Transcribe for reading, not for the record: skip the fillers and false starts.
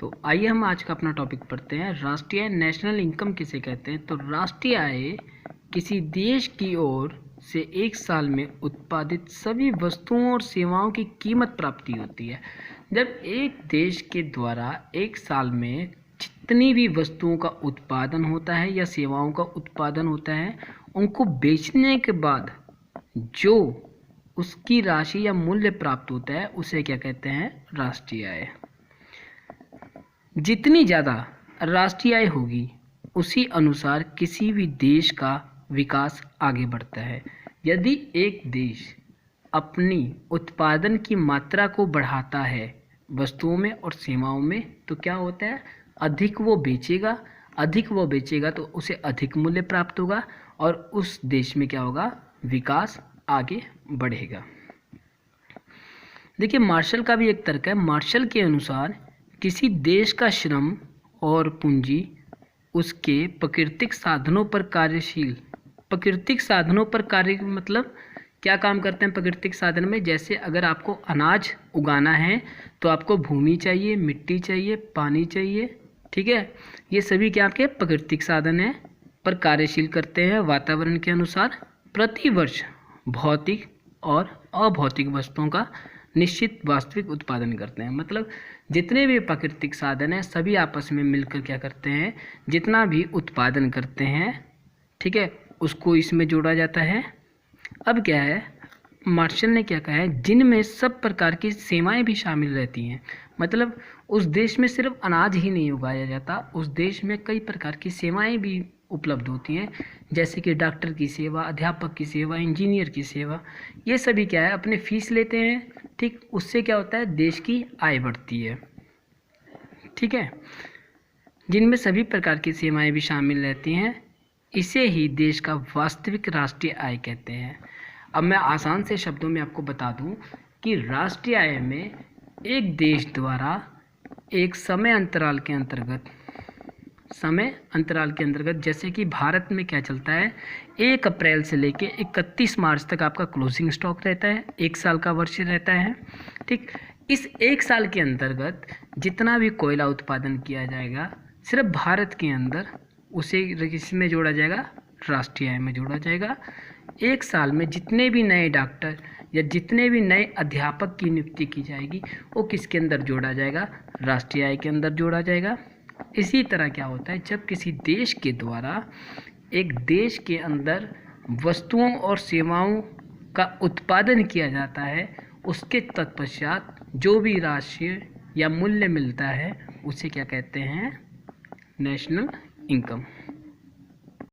तो आइए हम आज का अपना टॉपिक पढ़ते हैं। राष्ट्रीय आय, नेशनल इनकम किसे कहते हैं? तो राष्ट्रीय आय किसी देश की ओर से एक साल में उत्पादित सभी वस्तुओं और सेवाओं की कीमत प्राप्ति होती है। जब एक देश के द्वारा एक साल में जितनी भी वस्तुओं का उत्पादन होता है या सेवाओं का उत्पादन होता है, उनको बेचने के बाद जो उसकी राशि या मूल्य प्राप्त होता है उसे क्या कहते हैं? राष्ट्रीय आय। जितनी ज़्यादा राष्ट्रीय आय होगी उसी अनुसार किसी भी देश का विकास आगे बढ़ता है। यदि एक देश अपनी उत्पादन की मात्रा को बढ़ाता है वस्तुओं में और सेवाओं में, तो क्या होता है? अधिक वो बेचेगा तो उसे अधिक मूल्य प्राप्त होगा और उस देश में क्या होगा? विकास आगे बढ़ेगा। देखिए, मार्शल का भी एक तर्क है। मार्शल के अनुसार किसी देश का श्रम और पूंजी उसके प्राकृतिक साधनों पर कार्य मतलब क्या काम करते हैं प्राकृतिक साधन में? जैसे अगर आपको अनाज उगाना है तो आपको भूमि चाहिए, मिट्टी चाहिए, पानी चाहिए, ठीक है। ये सभी क्या आपके प्राकृतिक साधन हैं, पर कार्यशील करते हैं वातावरण के अनुसार। प्रति वर्ष भौतिक और अभौतिक वस्तुओं का निश्चित वास्तविक उत्पादन करते हैं। मतलब जितने भी प्राकृतिक साधन हैं सभी आपस में मिलकर क्या करते हैं? जितना भी उत्पादन करते हैं, ठीक है, उसको इसमें जोड़ा जाता है। अब क्या है, मार्शल ने क्या कहा है? जिनमें सब प्रकार की सेवाएं भी शामिल रहती हैं। मतलब उस देश में सिर्फ अनाज ही नहीं उगाया जाता, उस देश में कई प्रकार की सेवाएं भी उपलब्ध होती हैं, जैसे कि डॉक्टर की सेवा, अध्यापक की सेवा, इंजीनियर की सेवा। ये सभी क्या है? अपने फीस लेते हैं, ठीक। उससे क्या होता है? देश की आय बढ़ती है, ठीक है। जिनमें सभी प्रकार की सेवाएं भी शामिल रहती हैं, इसे ही देश का वास्तविक राष्ट्रीय आय कहते हैं। अब मैं आसान से शब्दों में आपको बता दूं कि राष्ट्रीय आय में एक देश द्वारा एक समय अंतराल के अंतर्गत जैसे कि भारत में क्या चलता है, 1 अप्रैल से लेके 31 मार्च तक आपका क्लोजिंग स्टॉक रहता है, 1 साल का वर्ष रहता है, ठीक। इस 1 साल के अंतर्गत जितना भी कोयला उत्पादन किया जाएगा सिर्फ भारत के अंदर, उसे इसमें जोड़ा जाएगा, राष्ट्रीय आय में जोड़ा जाएगा। 1 साल में जितने भी नए डॉक्टर या जितने भी नए अध्यापक की नियुक्ति की जाएगी वो किसके अंदर जोड़ा जाएगा? राष्ट्रीय आय के अंदर जोड़ा जाएगा। इसी तरह क्या होता है, जब किसी देश के द्वारा एक देश के अंदर वस्तुओं और सेवाओं का उत्पादन किया जाता है, उसके तत्पश्चात जो भी राशि या मूल्य मिलता है उसे क्या कहते हैं? National income.